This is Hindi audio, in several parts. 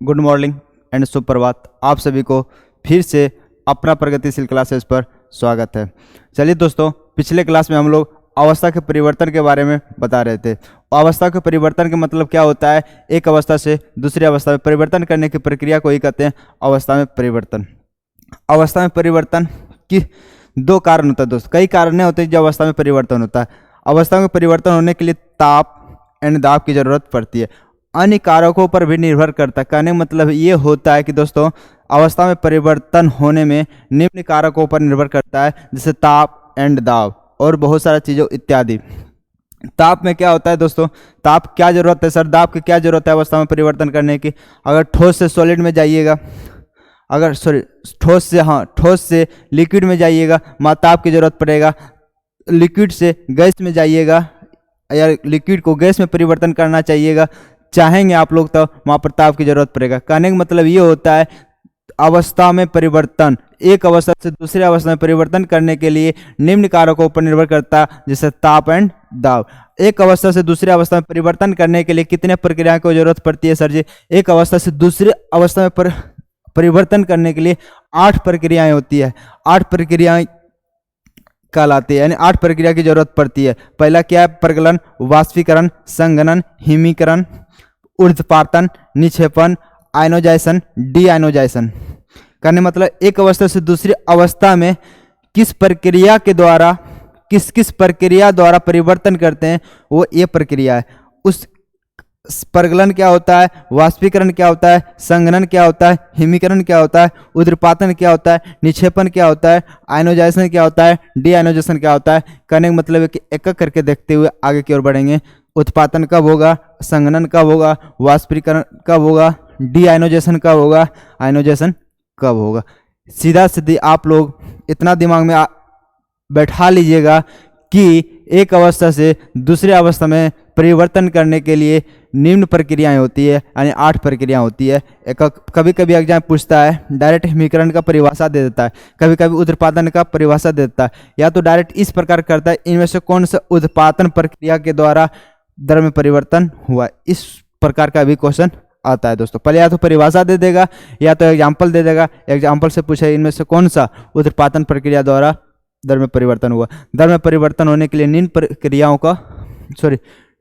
गुड मॉर्निंग एंड सुप्रभात। आप सभी को फिर से अपना प्रगतिशील क्लासेस पर स्वागत है। चलिए दोस्तों, पिछले क्लास में हम लोग अवस्था के परिवर्तन के बारे में बता रहे थे। अवस्था के परिवर्तन का मतलब क्या होता है? एक अवस्था से दूसरी अवस्था में परिवर्तन करने की प्रक्रिया को ही कहते हैं अवस्था में परिवर्तन। अवस्था में परिवर्तन की दो कारण होता है दोस्तों, कई कारण होते हैं जो अवस्था में परिवर्तन होता है। अवस्था में परिवर्तन होने के लिए ताप एंड दाब की जरूरत पड़ती है। अन्य कारकों पर भी निर्भर करता है। कहने का मतलब ये होता है कि दोस्तों, अवस्था में परिवर्तन होने में निम्न कारकों पर निर्भर करता है, जैसे ताप एंड दाब और बहुत सारा चीज़ों इत्यादि। ताप में क्या होता है दोस्तों? ताप क्या जरूरत है सर? दाब की क्या जरूरत है अवस्था में परिवर्तन करने की? अगर ठोस से सॉलिड में जाइएगा, अगर ठोस से लिक्विड में जाइएगा, वहाँ ताप की जरूरत पड़ेगा। लिक्विड से गैस में जाइएगा या लिक्विड को गैस में परिवर्तन करना चाहेंगे आप लोग, तो वहाँ पर ताप की जरूरत पड़ेगा। कहने का मतलब ये होता है, अवस्था में परिवर्तन, एक अवस्था से दूसरी अवस्था में परिवर्तन करने के लिए निम्न कारकों पर निर्भर करता है, जैसे ताप एंड दाब। एक अवस्था से दूसरी अवस्था में परिवर्तन करने के लिए कितने प्रक्रियाओं की जरूरत पड़ती है सर जी? एक अवस्था से दूसरी अवस्था में परिवर्तन करने के लिए 8 प्रक्रियाएं होती है। 8 प्रक्रियाएं कहलाती है, यानी 8 प्रक्रिया की जरूरत पड़ती है। पहला क्या है? प्रगलन, वाष्पीकरण, संघनन, हिमीकरण, ऊर्ध्वपातन, निक्षेपण, आयनोजाइजेशन, डीआयनोजाइजेशन। कहने मतलब एक अवस्था से दूसरी अवस्था में किस प्रक्रिया के द्वारा किस प्रक्रिया द्वारा परिवर्तन करते हैं, वो ये प्रक्रिया है। उस प्रगलन क्या होता है, वाष्पीकरण क्या होता है, संघनन क्या होता है, हिमीकरण क्या होता है, ऊर्ध्वपातन क्या होता है, निक्षेपण क्या होता है, आयनोजाइजेशन क्या होता है, डीआयनोजाइजेशन क्या होता है। कहने का मतलब है कि एक एक करके देखते हुए आगे की ओर बढ़ेंगे। उत्पादन कब होगा, संघनन कब होगा, वाष्पीकरण कब होगा, डीआयनोजाइजेशन कब होगा, आयनोजाइजेशन कब होगा। सीधा सीधी आप लोग इतना दिमाग में बैठा लीजिएगा कि एक अवस्था से दूसरी अवस्था में परिवर्तन करने के लिए निम्न प्रक्रियाएं होती है, यानी 8 प्रक्रिया होती है। कभी कभी एग्जाम पूछता है, डायरेक्ट हिमीकरण का परिभाषा दे देता है, कभी कभी ऊर्ध्वपातन का परिभाषा दे देता है, या तो डायरेक्ट इस प्रकार करता है, इनमें से कौन सा ऊर्ध्वपातन प्रक्रिया के द्वारा द्रव्य में परिवर्तन हुआ, इस प्रकार का भी क्वेश्चन आता है दोस्तों। पहले या तो परिभाषा दे देगा या तो एग्जाम्पल दे देगा। एग्जाम्पल से पूछा इनमें से कौन सा ऊर्ध्वपातन प्रक्रिया द्वारा द्रव्य में परिवर्तन हुआ। द्रव्य में परिवर्तन होने के लिए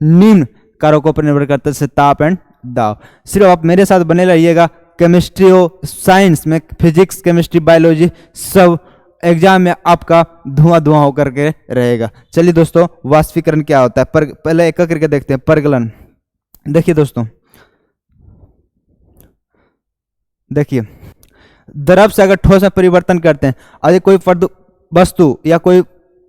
निम्न कारकों पर निर्भर करता है, जैसे ताप एंड दाब। सिर्फ आप मेरे साथ बने रहिएगा। केमिस्ट्री हो, साइंस में फिजिक्स, केमिस्ट्री, बायोलॉजी, सब एग्जाम में आपका धुआं होकर के रहेगा। चलिए दोस्तों, वाष्पीकरण क्या होता है पहले एक करके देखते हैं। प्रगलन, देखिए दोस्तों, देखिए द्रव से अगर ठोस में परिवर्तन करते हैं, अगर कोई वस्तु या कोई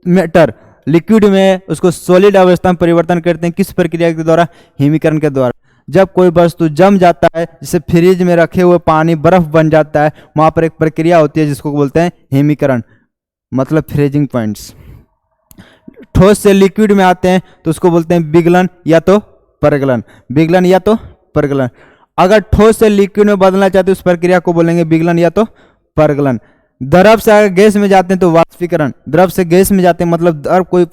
मैटर लिक्विड में उसको सॉलिड अवस्था में परिवर्तन करते हैं, किस प्रक्रिया के द्वारा? हिमीकरण के द्वारा। जब कोई वस्तु जम जाता है, जैसे फ्रिज में रखे हुए पानी बर्फ बन जाता है, वहां पर एक प्रक्रिया होती है जिसको बोलते हैं हिमीकरण, मतलब फ्रीजिंग पॉइंट्स। ठोस से लिक्विड में आते हैं तो उसको बोलते हैं विगलन या तो प्रगलन। विगलन या तो प्रगलन। अगर ठोस से लिक्विड में बदलना चाहते हैं, उस प्रक्रिया को बोलेंगे विगलन या तो प्रगलन। द्रव से अगर गैस में जाते हैं तो वाष्पीकरण। द्रव से गैस में जाते हैं मतलब द्रव कोई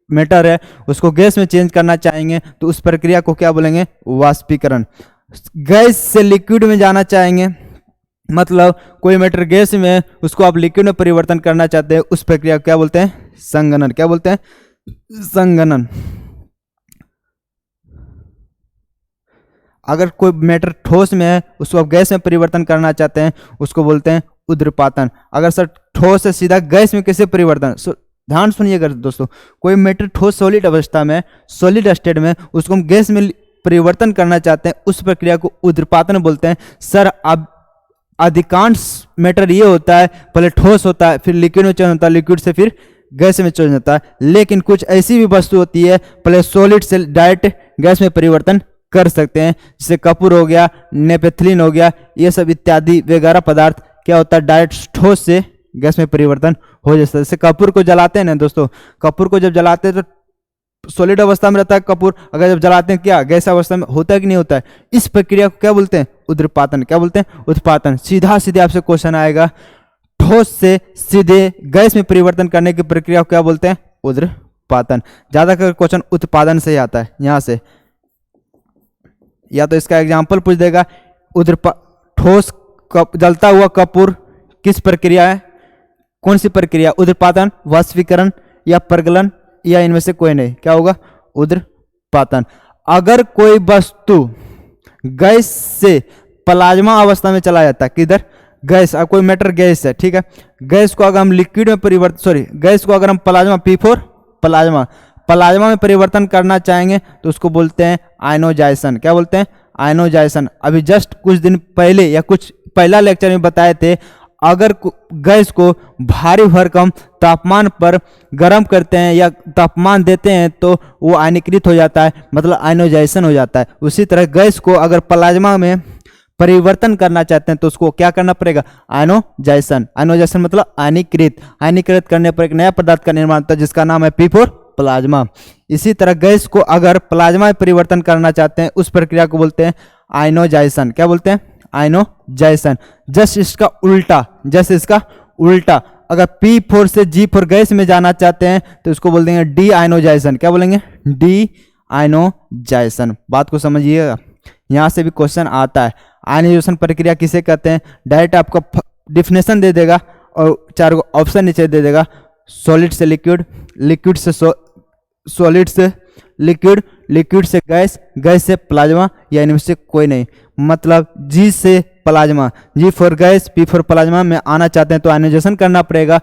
मैटर है उसको गैस में चेंज करना चाहेंगे तो उस प्रक्रिया को क्या बोलेंगे? वाष्पीकरण। गैस से लिक्विड में जाना चाहेंगे, मतलब कोई मैटर गैस में उसको आप लिक्विड में परिवर्तन करना चाहते हैं, उस प्रक्रिया को क्या बोलते हैं? संघनन। क्या बोलते हैं? संघनन। अगर कोई मैटर ठोस में है उसको आप गैस में परिवर्तन करना चाहते हैं, उसको बोलते हैं ऊर्ध्वपातन। अगर सर ठोस से सीधा गैस में कैसे परिवर्तन, ध्यान सुनिएगा दोस्तों, कोई मैटर ठोस सॉलिड अवस्था में, सॉलिड स्टेट में, उसको हम गैस में परिवर्तन करना चाहते हैं, उस प्रक्रिया को ऊर्ध्वपातन बोलते हैं। सर अब अधिकांश मैटर ये होता है, पहले ठोस होता है, फिर लिक्विड में चेंज होता है, लिक्विड से फिर गैस में चेंज होता है। लेकिन कुछ ऐसी भी वस्तु होती है पहले सॉलिड से डायरेक्ट गैस में परिवर्तन कर सकते हैं, जैसे कपूर हो गया, नेपेथिलीन हो गया, ये सब इत्यादि वगैरह पदार्थ क्या होता है? डायरेक्ट ठोस से गैस में परिवर्तन हो जाता है। जैसे कपूर को जलाते हैं ना दोस्तों, कपूर को जब जलाते हैं तो सॉलिड अवस्था में रहता है कपूर, अगर जब जलाते हैं क्या गैस अवस्था में होता है कि नहीं होता है? इस प्रक्रिया को क्या बोलते हैं? ऊर्ध्वपातन। क्या बोलते हैं? उत्पादन। सीधा सीधे आपसे क्वेश्चन आएगा, ठोस से सीधे गैस में परिवर्तन करने की प्रक्रिया को क्या बोलते हैं? ऊर्ध्वपातन। ज्यादातर क्वेश्चन उत्पादन से ही आता है, यहाँ से या तो इसका एग्जाम्पल पूछ देगा ठोस जलता हुआ कपूर किस प्रक्रिया है, कौन सी प्रक्रिया, उद्रपातन, वाष्पीकरण या प्रगलन या इनमें से कोई नहीं, क्या होगा, उद्रपातन। अगर कोई वस्तु गैस से प्लाज्मा अवस्था में चला जाता है, किधर, गैस, कोई मैटर गैस है, ठीक है, गैस को अगर हम लिक्विड में परिवर्तन, सॉरी, गैस को अगर हम प्लाज्मा, P4 प्लाज्मा में परिवर्तन करना चाहेंगे तो उसको बोलते हैं आयनोजाइजेशन। क्या बोलते हैं, आयनोजाइजेशन। अभी जस्ट कुछ दिन पहले या कुछ पहला लेक्चर में बताए थे, अगर गैस को भारी भरकम तापमान पर गर्म करते हैं या तापमान देते हैं तो वो आयनीकृत हो जाता है, मतलब आयनोजाइजेशन हो जाता है। उसी तरह गैस को अगर प्लाज्मा में परिवर्तन करना चाहते हैं तो उसको क्या करना पड़ेगा, आयनोजाइजेशन। आयनोजाइजेशन मतलब आयनीकृत। आयनीकृत करने पर एक नया पदार्थ का निर्माण होता है जिसका नाम है P4 प्लाज्मा। इसी तरह गैस को अगर प्लाज्मा में परिवर्तन करना चाहते हैं उस प्रक्रिया को बोलते हैं आयनोजाइजेशन। क्या बोलते हैं, आयनोजाइजेशन। जस्ट इसका उल्टा, अगर P4 से G4 गैस में जाना चाहते हैं तो उसको बोल देंगे डी आयनोजाइजेशन। क्या बोलेंगे, डी आयनोजाइजेशन। बात को समझिएगा, यहां से भी क्वेश्चन आता है। आयनाइजेशन प्रक्रिया किसे कहते हैं, डायरेक्ट आपको डिफिनेशन दे देगा और 4 ऑप्शन नीचे दे देगा, सॉलिड से लिक्विड, लिक्विड से सॉलिड से लिक्विड, लिक्विड से गैस, गैस से प्लाज्मा या इनमें से कोई नहीं। मतलब G से plasma, G4 gas, P4 plasma में आना चाहते हैं तो आयनाइजेशन करना पड़ेगा।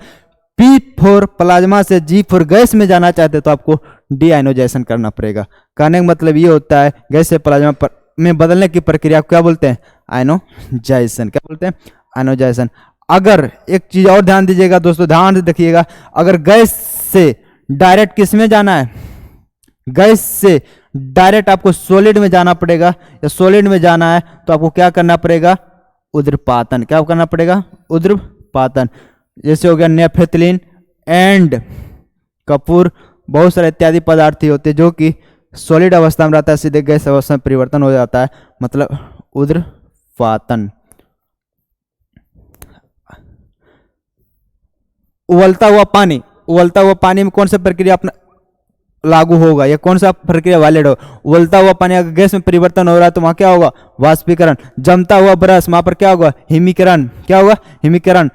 P4 प्लाज्मा से G4 गैस में जाना चाहते हैं तो आपको डी आयनोजाइजेशन करना पड़ेगा। कहने का मतलब ये होता है गैस से प्लाज्मा में बदलने की प्रक्रिया को क्या बोलते हैं, आयनोजाइजेशन। क्या बोलते हैं, आयनोजाइजेशन। अगर एक चीज और ध्यान दीजिएगा दोस्तों, ध्यान से देखिएगा, अगर गैस से डायरेक्ट किस में जाना है, गैस से डायरेक्ट आपको सॉलिड में जाना पड़ेगा या सॉलिड में जाना है तो आपको क्या करना पड़ेगा, उद्रपातन। क्या करना पड़ेगा, उद्रपातन। जैसे हो गया नेफ्थलीन एंड कपूर, बहुत सारे इत्यादि पदार्थ होते हैं जो कि सॉलिड अवस्था में रहता है, सीधे गैस अवस्था में परिवर्तन हो जाता है, मतलब उद्रपातन। उबलता हुआ पानी में कौन सा प्रक्रिया अपना लागू होगा या कौन सा प्रक्रिया वैलिड हो। उबलता हुआ पानी अगर गैस में परिवर्तन हो रहा है तो वहां क्या होगा, वाष्पीकरण। जमता हुआ बर्फ, वहां पर क्या होगा, हिमीकरण। क्या होगा, हिमीकरण।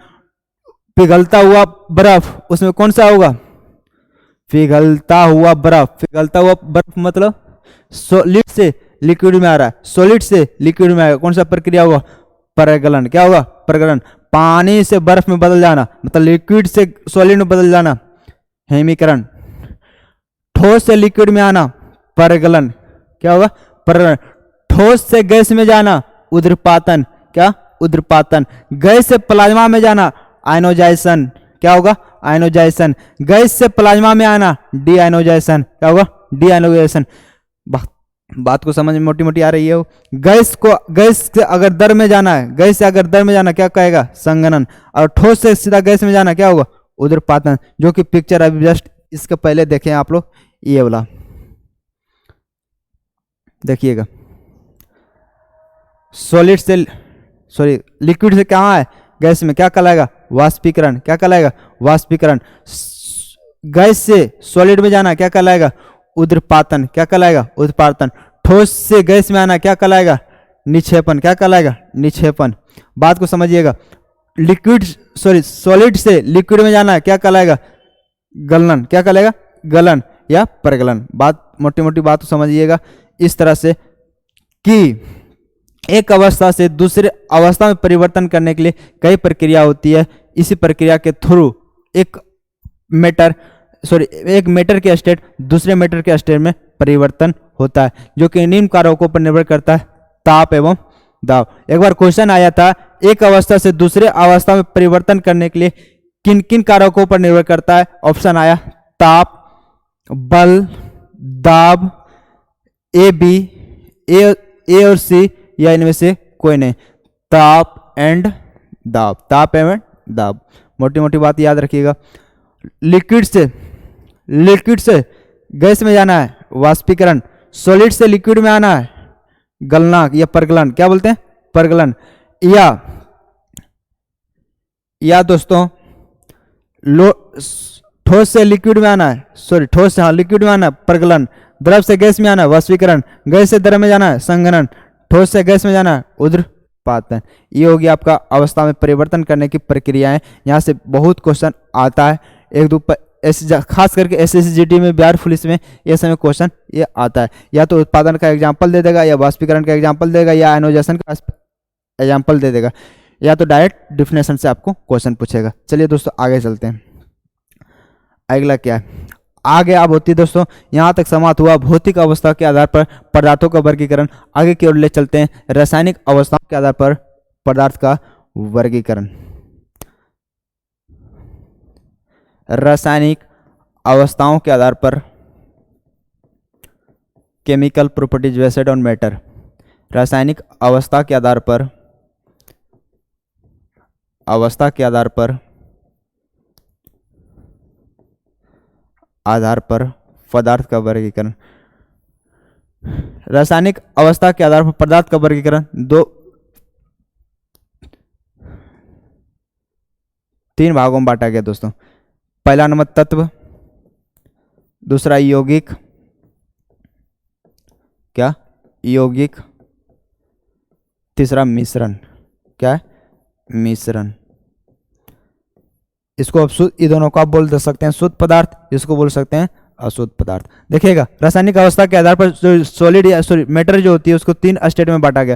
पिघलता हुआ बर्फ, उसमें कौन सा होगा, पिघलता हुआ बर्फ। पिघलता हुआ बर्फ मतलब सॉलिड से लिक्विड में आ रहा है, सॉलिड से लिक्विड में आएगा, कौन सा प्रक्रिया होगा, प्रगलन। क्या होगा, प्रगलन। पानी से बर्फ में बदल जाना मतलब लिक्विड से सॉलिड में बदल जाना, हिमीकरण। ठोस से लिक्विड में आना, प्रगलन। क्या होगा, प्रगलन। ठोस से गैस में जाना, उद्रपातन। क्या, उद्रपातन। गैस से प्लाज्मा में जाना, आयनोजाइजेशन। क्या होगा, आयनोजाइजेशन। गैस से प्लाज्मा में आना, डी आयनोजाइजेशन। क्या होगा, डी आयनोजाइजेशन। बात को समझ में मोटी मोटी आ रही है। गैस से अगर दर में जाना है, गैस से अगर दर में जाना क्या कहेगा, संघनन। और ठोस से सीधा गैस में जाना क्या होगा, उद्रपातन। जो कि पिक्चर अभी जस्ट इसके पहले देखें आप लोग, ये वाला देखिएगा। सॉलिड से सॉरी लिक्विड से कहाँ है, गैस में, क्या कहलाएगा, वाष्पीकरण। क्या कहलाएगा, वाष्पीकरण। गैस से सॉलिड में जाना क्या कहलाएगा, उद्रपातन। क्या कहलाएगा, उद्रपातन। ठोस से गैस में आना क्या कहलाएगा, निक्षेपण। क्या कहलाएगा, निक्षेपण। बात को समझिएगा। सॉलिड से लिक्विड में जाना क्या कहलाएगा, गलन। क्या कहलाएगा, गलन या प्रगलन। बात मोटी मोटी बात को समझिएगा इस तरह से कि एक अवस्था से दूसरे अवस्था में परिवर्तन करने के लिए कई प्रक्रिया होती है। इसी प्रक्रिया के थ्रू एक मैटर के स्टेट दूसरे मैटर के स्टेट में परिवर्तन होता है, जो कि निम्न कारकों पर निर्भर करता है, ताप एवं दाब। एक बार क्वेश्चन आया था, एक अवस्था से दूसरे अवस्था में परिवर्तन करने के लिए किन किन कारकों पर निर्भर करता है। ऑप्शन आया ताप, बल, दाब, ए और सी या इनमें से कोई नहीं। ताप एंड दाब, ताप एवं दाब। मोटी मोटी बात याद रखिएगा। लिक्विड से गैस में जाना है, वाष्पीकरण। सॉलिड से लिक्विड में आना है, गलना या प्रगलन। क्या बोलते हैं, प्रगलन। या दोस्तों ठोस से लिक्विड में आना है, ठोस से लिक्विड में आना है, प्रगलन। द्रव से गैस में आना है, वाष्पीकरण। गैस से द्रव में जाना है, संघनन। ठोस से गैस में जाना है, उत्पादन। ये होगी आपका अवस्था में परिवर्तन करने की प्रक्रियाएं। यहाँ से बहुत क्वेश्चन आता है, एक दो खास करके SSGD में, बिहार पुलिस में ये समय क्वेश्चन ये आता है। या तो उत्पादन का एग्जाम्पल दे देगा, या वाष्पीकरण का एग्जाम्पल देगा, या आयनोजेशन का एग्जाम्पल दे देगा, या तो डायरेक्ट डिफिनेशन से आपको क्वेश्चन पूछेगा। चलिए दोस्तों आगे चलते हैं। अगला क्या है, आगे आप होती है दोस्तों, यहाँ तक समाप्त हुआ भौतिक अवस्था के आधार पर पदार्थों का वर्गीकरण। आगे की ओर ले चलते हैं, रासायनिक अवस्थाओं के आधार पर पदार्थ का वर्गीकरण। रासायनिक अवस्थाओं के आधार पर केमिकल प्रॉपर्टीज एसिड और मैटर। रासायनिक अवस्था के आधार पर पदार्थ का वर्गीकरण। रासायनिक अवस्था के आधार पर पदार्थ का वर्गीकरण तीन भागों में बांटा गया दोस्तों। पहला नंबर तत्व, दूसरा यौगिक, तीसरा मिश्रण। क्या है? मिश्रण। इसको आप ये दोनों को आप बोल सकते हैं शुद्ध पदार्थ, इसको बोल सकते हैं अशुद्ध पदार्थ। देखिएगा, रासायनिक अवस्था के आधार पर जो सॉलिड या मैटर जो होती है उसको तीन स्टेट में बांटा गया,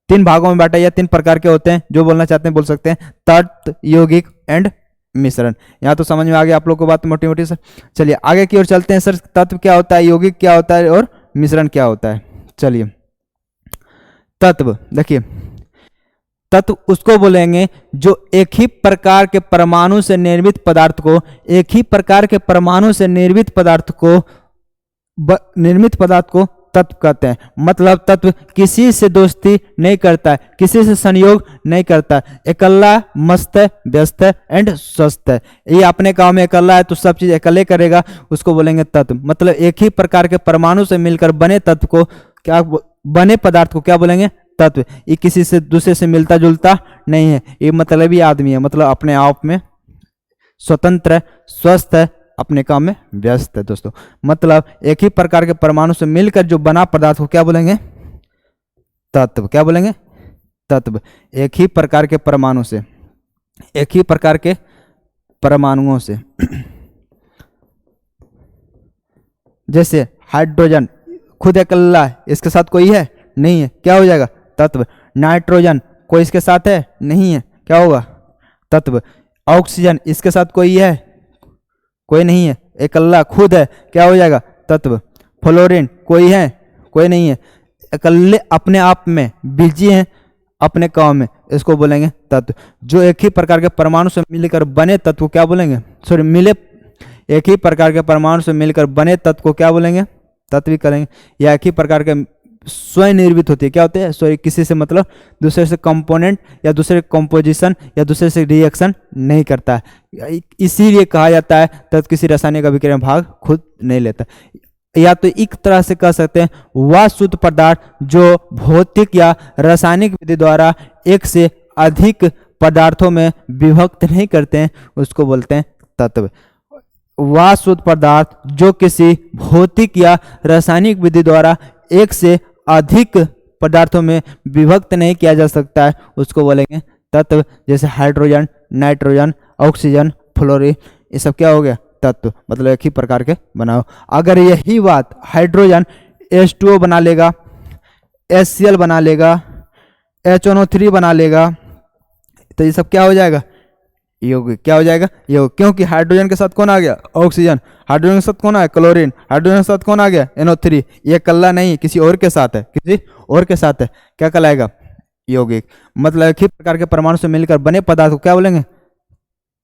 तीन भागों में बांटा, या तीन प्रकार के होते हैं। जो बोलना चाहते हैं बोल सकते हैं, तत्व, यौगिक एंड मिश्रण। यहाँ तो समझ में आ गया आप लोग को बात मोटी मोटी सर। चलिए आगे की ओर चलते हैं। सर तत्व क्या होता है, यौगिक क्या होता है और मिश्रण क्या होता है? चलिए तत्व देखिए, तत्व उसको बोलेंगे जो एक ही प्रकार के परमाणु से निर्मित पदार्थ को तत्व कहते हैं। मतलब तत्व किसी से दोस्ती नहीं करता है, किसी से संयोग नहीं करता है, इकल्ला मस्त है, व्यस्त है एंड स्वस्थ है। ये अपने काम में इकल्ला है तो सब चीज अकेले करेगा, उसको बोलेंगे तत्व। मतलब एक ही प्रकार के परमाणु से मिलकर बने तत्व को बने पदार्थ को क्या बोलेंगे? तत्व। ये किसी से दूसरे से मिलता जुलता नहीं है, ये मतलब ही आदमी है, मतलब अपने आप में स्वतंत्र है, स्वस्थ है, अपने काम में व्यस्त है दोस्तों। मतलब एक ही प्रकार के परमाणु से मिलकर जो बना पदार्थ को क्या बोलेंगे? तत्व। क्या बोलेंगे? तत्व। एक ही प्रकार के परमाणु से, एक ही प्रकार के परमाणुओं से। जैसे हाइड्रोजन खुद अकेला है, इसके साथ कोई है नहीं है, क्या हो जाएगा? तत्व। नाइट्रोजन कोई इसके साथ है नहीं है, क्या होगा? तत्व। ऑक्सीजन इसके साथ कोई है कोई नहीं है, अकेला खुद है, क्या हो जाएगा? तत्व। फ्लोरीन कोई है कोई नहीं है, अकेले अपने आप में बिजी हैं अपने काम में, इसको बोलेंगे तत्व। जो एक ही प्रकार के परमाणु से मिलकर बने तत्व को क्या बोलेंगे? एक ही प्रकार के परमाणु से मिलकर बने तत्व को क्या बोलेंगे? तत्व ही करेंगे। या एक ही प्रकार के स्वयं निर्मित होती है, क्या होते हैं? सॉरी, किसी से मतलब दूसरे से कंपोनेंट या दूसरे कंपोजिशन या दूसरे से रिएक्शन नहीं करता है, इसीलिए कहा जाता है तत्व किसी रासायनिक अभिक्रिया में भाग खुद नहीं लेता। या तो एक तरह से कह सकते हैं वह शुद्ध पदार्थ जो भौतिक या रासायनिक विधि द्वारा एक से अधिक पदार्थों में विभक्त नहीं करते हैं, उसको बोलते हैं तत्व। वह शुद्ध पदार्थ जो किसी भौतिक या रासायनिक विधि द्वारा एक से अधिक पदार्थों में विभक्त नहीं किया जा सकता है, उसको बोलेंगे तत्व। जैसे हाइड्रोजन, नाइट्रोजन, ऑक्सीजन, फ्लोरीन, ये सब क्या हो गया? तत्व। मतलब एक ही प्रकार के बनाओ। अगर यही बात हाइड्रोजन H2O बना लेगा, HCl बना लेगा, HNO3 बना लेगा, तो ये सब क्या हो जाएगा? यौगिक। क्या हो जाएगा? यौगिक। क्योंकि हाइड्रोजन के साथ कौन आ गया? ऑक्सीजन। हाइड्रोजन के साथ कौन आया? क्लोरीन। हाइड्रोजन के साथ कौन आ गया? NO3। ये कल्ला नहीं, किसी और के साथ है, किसी और के साथ है, क्या कहलाएगा? यौगिक। मतलब एक ही प्रकार के परमाणु से मिलकर बने पदार्थ को क्या बोलेंगे?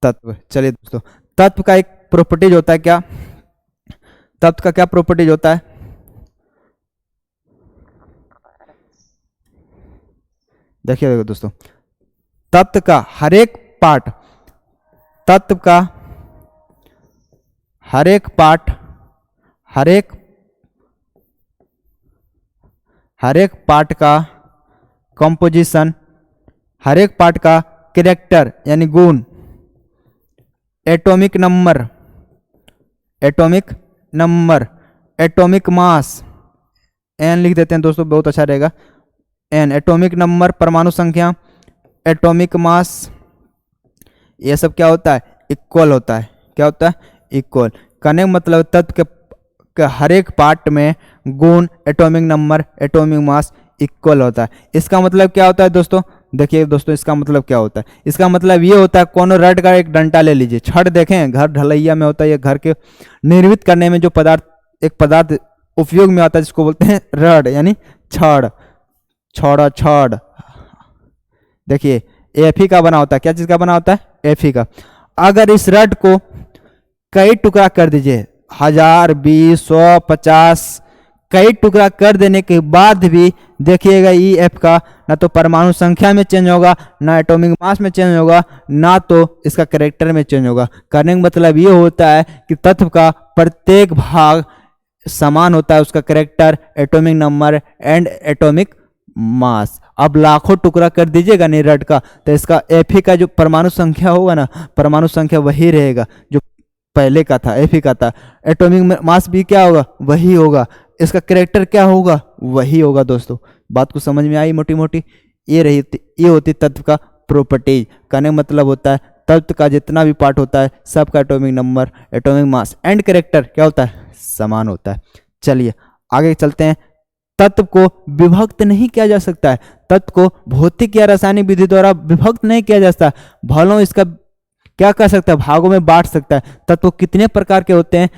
तत्व। चलिए दोस्तों, तत्व का एक प्रॉपर्टीज होता है, क्या तत्व का क्या प्रॉपर्टीज होता है? देखिए दोस्तों, तत्व का हर एक पार्ट, तत्व का हर एक पार्ट, हर एक पार्ट का कंपोजिशन, हर एक पार्ट का कैरेक्टर यानी गुण, atomic number, atomic mass, n लिख देते हैं दोस्तों, बहुत अच्छा रहेगा, एन एटॉमिक नंबर परमाणु संख्या, एटॉमिक मास, ये सब क्या होता है इक्वल होता है। क्या होता है इक्वल। कहने का मतलब तत्व के हर एक पार्ट में गुण, atomic number, atomic mass equal होता है। इसका मतलब क्या होता है दोस्तों, देखिए दोस्तों इसका मतलब क्या होता है। इसका मतलब ये होता है कोनो रड का एक डंडा ले लीजिए, छड़ देखें घर ढलैया में होता है, ये घर के निर्मित करने में जो एक पदार्थ उपयोग में आता है जिसको बोलते हैं रड, यानी छड़। छड़ देखिए एफी का बना होता है। क्या चीज का बना होता है एफी का। अगर इस रड को कई टुकड़ा कर दीजिए, 1000, 20, 100, 50 कई टुकड़ा कर देने के बाद भी देखिएगा ई एफ का ना तो परमाणु संख्या में चेंज होगा, ना एटॉमिक मास में चेंज होगा, ना तो इसका कैरेक्टर में चेंज होगा। करने का मतलब ये होता है कि तत्व का प्रत्येक भाग समान होता है, उसका character, atomic number and atomic mass. अब लाखों टुकड़ा कर दीजिएगा नहीं रड का, तो इसका एफी का जो परमाणु संख्या होगा ना, परमाणु संख्या वही रहेगा जो पहले का था, एफी का था। एटॉमिक मास भी क्या होगा वही होगा, इसका कैरेक्टर क्या होगा वही होगा। दोस्तों बात को समझ में आई मोटी मोटी। ये होती तत्व का प्रॉपर्टीज। कहने का मतलब होता है तत्व का जितना भी पार्ट होता है सबका atomic number, atomic mass and character क्या होता है समान होता है। चलिए आगे चलते हैं। तत्व को विभक्त नहीं किया जा सकता है, तत्व को भौतिक या रासायनिक विधि द्वारा विभक्त नहीं किया जा सकता। भले इसका क्या कर सकता है भागों में बांट सकता है। तत्व कितने प्रकार के होते हैं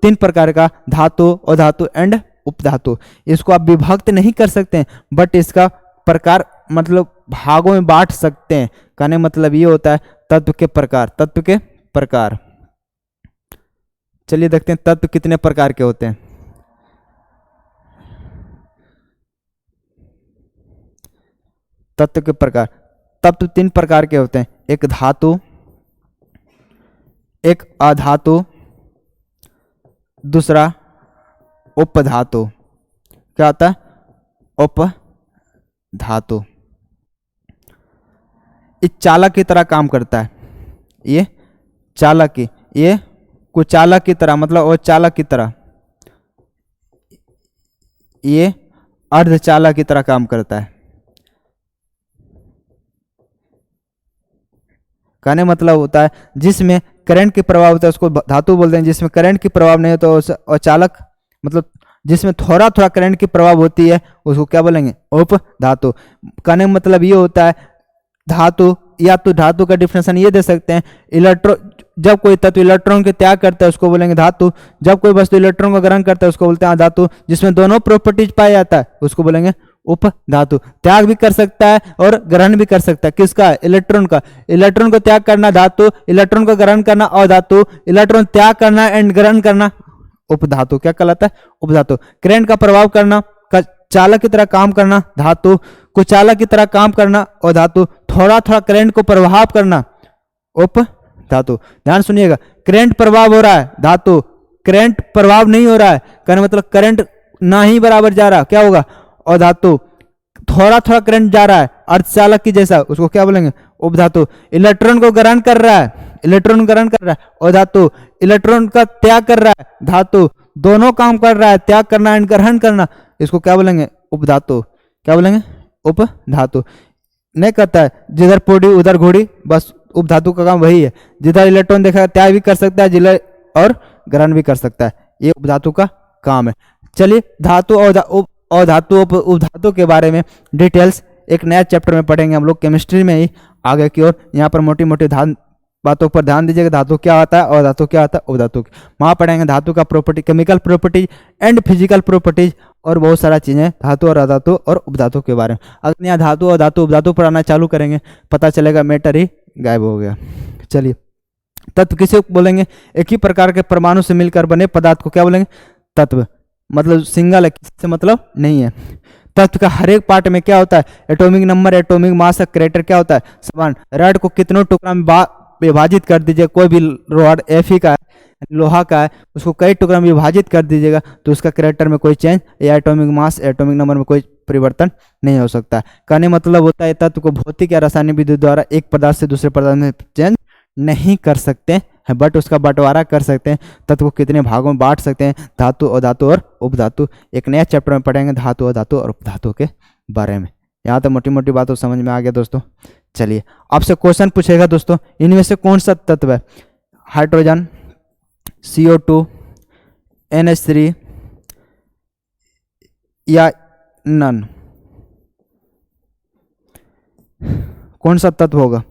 3 प्रकार का, धातु, अधातु एंड उपधातु। इसको आप विभक्त नहीं कर सकते हैं बट इसका प्रकार मतलब भागों में बांट सकते हैं। कहने मतलब ये होता है तत्व के प्रकार। तत्व के प्रकार चलिए देखते हैं तत्व कितने प्रकार के होते हैं। तत्व के प्रकार, तत्व 3 प्रकार के होते हैं, एक धातु, एक अधातु, दूसरा उपधातु। क्या होता है उपधातु। ये चालक की तरह काम करता है, ये चालक की, ये कुचालक की तरह मतलब और चालक की तरह, ये अर्धचालक की तरह काम करता है। कहने मतलब होता है जिसमें करंट की प्रभाव होता है उसको धातु बोलते हैं, जिसमें करंट की प्रभाव नहीं होता तो अचालक मतलब जिसमें थोड़ा थोड़ा करंट की प्रभाव होती है उसको क्या बोलेंगे उपधातु। कहने मतलब ये होता है धातु या तो धातु का डिफिनेशन ये दे सकते हैं, इलेक्ट्रॉन जब कोई तत्व इलेक्ट्रॉन के त्याग करता है उसको बोलेंगे धातु, जब कोई वस्तु इलेक्ट्रॉन को ग्रहण करता है उसको बोलते हैं धातु, जिसमें दोनों प्रॉपर्टीज पाया जाता है उसको बोलेंगे उपधातु। त्याग भी कर सकता है और ग्रहण भी कर सकता है, किसका इलेक्ट्रॉन का। इलेक्ट्रॉन को त्याग करना धातु, इलेक्ट्रॉन को ग्रहण करना अधातु, इलेक्ट्रॉन त्याग करना एंड ग्रहण करना उपधातु। क्या कहलाता है उपधातु। करंट का प्रभाव करना, चालक की तरह काम करना धातु, कुचालक की तरह काम करना अधातु, थोड़ा थोड़ा करंट को प्रभाव करना उपधातु। ध्यान सुनिएगा, करंट प्रभाव हो रहा है धातु, करंट प्रभाव नहीं हो रहा है, कहने मतलब करंट ना ही बराबर जा रहा क्या होगा अधातु। थोड़ा थोड़ा करंट जा रहा है अर्धचालक की जैसा उसको क्या बोलेंगे उपधातु। इलेक्ट्रॉन को ग्रहण कर रहा है, इलेक्ट्रॉन ग्रहण कर रहा है अधातु, इलेक्ट्रॉन का त्याग कर रहा है धातु, दोनों काम कर रहा है त्याग करना एंड ग्रहण करना, इसको क्या बोलेंगे उपधातु। क्या बोलेंगे उपधातु। नहीं कहता है जिधर पोड़ी उधर घोड़ी, बस उपधातु का काम वही है, जिधर इलेक्ट्रॉन देखा त्याग भी कर सकता है जिले और ग्रहण भी कर सकता है, ये उपधातु का काम है। चलिए धातु और धातु उपधातु के बारे में डिटेल्स एक नया चैप्टर में पढ़ेंगे हम लोग केमिस्ट्री में ही आगे की ओर। यहाँ पर मोटी मोटी बातों पर ध्यान दीजिएगा, धातु क्या होता है और धातु क्या होता है उपधातु। वहाँ पढ़ेंगे धातु का property, chemical properties and physical properties और बहुत सारा चीज़ें धातु और अधातु और उपधातु के बारे में। अगर यहाँ धातु और धातु उपधातु पढ़ाना चालू करेंगे पता चलेगा मैटर ही गायब हो गया। चलिए तत्व किसे बोलेंगे, एक ही प्रकार के परमाणु से मिलकर बने पदार्थ को क्या बोलेंगे तत्व। मतलब सिंगल है, किसी मतलब नहीं है। तत्व का हर एक पार्ट में क्या होता है एटॉमिक नंबर, एटॉमिक मास, कैरेक्टर क्या होता है समान। रड को कितनों टुकड़ा में विभाजित कर दीजिए, कोई भी रॉड Fe का है लोहा का है उसको कई टुकड़ा में विभाजित कर दीजिएगा तो उसका कैरेक्टर में कोई चेंज या एटॉमिक मास एटॉमिक नंबर में कोई परिवर्तन नहीं हो सकता। कहने मतलब होता है तत्व को भौतिक या रासायनिक विधि द्वारा एक पदार्थ से दूसरे पदार्थ में चेंज नहीं कर सकते हैं बट उसका बंटवारा कर सकते हैं। तत्व को कितने भागों में बांट सकते हैं, धातु, अधातु और उपधातु। एक नया चैप्टर में पढ़ेंगे धातु, अधातु और उपधातु के बारे में। यहाँ तक मोटी मोटी बातों समझ में आ गया दोस्तों। चलिए आपसे क्वेश्चन पूछेगा दोस्तों, इनमें से कौन सा तत्व है, हाइड्रोजन, CO2, NH3 या नन, कौन सा तत्व होगा?